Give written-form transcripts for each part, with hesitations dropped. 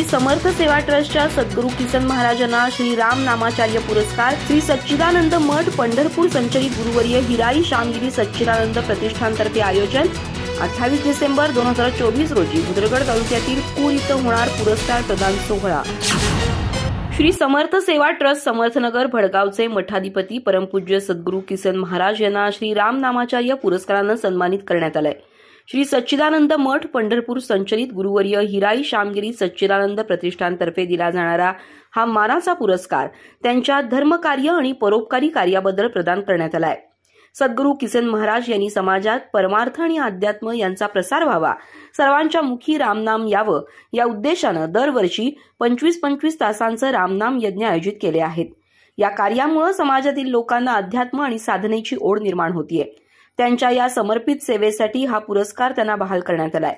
श्री समर्थ सेवा ट्रस्टच्या सद्गुरू किसन महाराजांना श्री राम नामाचार्य पुरस्कार, श्री सच्चिदानंद मठ पंढरपूर संचलित गुरुवर्य हिराई श्यामगिरी सच्चिदानंद प्रतिष्ठानतर्फे आयोजन 28 डिसेंबर 2024 रोजी भुदरगड तालुक्यातील पूर इथं होणार पुरस्कार प्रदान सोहळा। श्री समर्थ सेवा ट्रस्ट समर्थनगर भडगावचे मठाधिपती परमपूज्य सद्गुरू किसन महाराज यांना श्री राम नामाचार्य पुरस्कारानं सन्मानित करण्यात आलंय। श्री सच्चिदानंद मठ पंढरपूर संचलित गुरुवर्य हिराई श्यामगिरी सच्चिदानंद प्रतिष्ठानतर्फे दिला जाणारा हा मानाचा पुरस्कार त्यांच्या धर्मकार्य आणि परोपकारी कार्याबद्दल प्रदान करण्यात आलाय। सद्गुरू किसन महाराज यांनी समाजात परमार्थ आणि अध्यात्म यांचा प्रसार व्हावा, सर्वांच्या मुखी रामनाम यावं या उद्देशानं दरवर्षी 25-25 तासांचं रामनाम यज्ञ आयोजित केले आहेत। या कार्यामुळे समाजातील लोकांना अध्यात्म आणि साधनेची ओढ निर्माण होतीये। त्यांच्या या समर्पित सेवेसाठी हा पुरस्कार त्यांना बहाल करण्यात आलाय।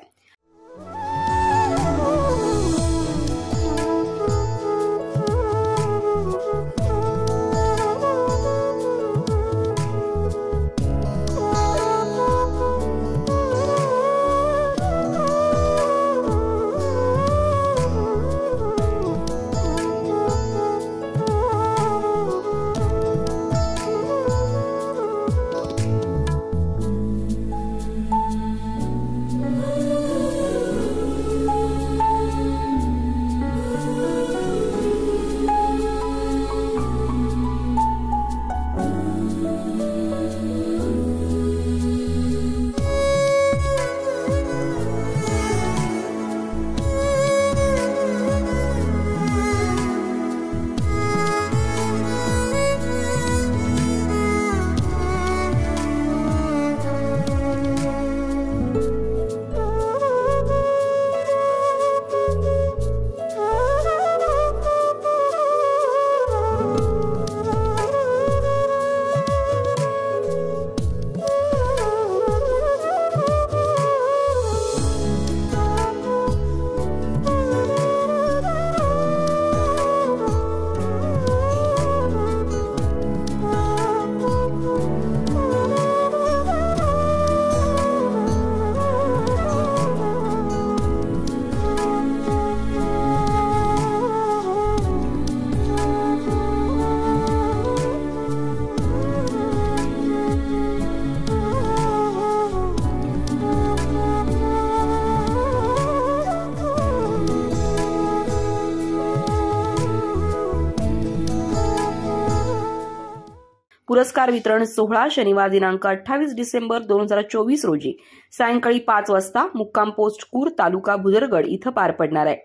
पुरस्कार वितरण सोहळा शनिवार दिनांक 28 डिसेंबर 2024 रोजी सायंकाळी 5 वाजता मुक्काम पोस्ट कूर तालुका भुदरगड इथं पार पडणार आहे।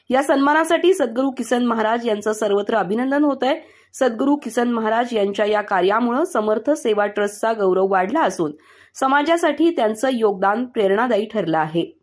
या सन्मानासाठी सद्गुरू किसन महाराज यांचं सर्वत्र अभिनंदन होत आहे। सद्गुरू किसन महाराज यांच्या या कार्यामुळे समर्थ सेवा ट्रस्टचा गौरव वाढला असून समाजासाठी त्यांचं योगदान प्रेरणादायी ठरलं आहे।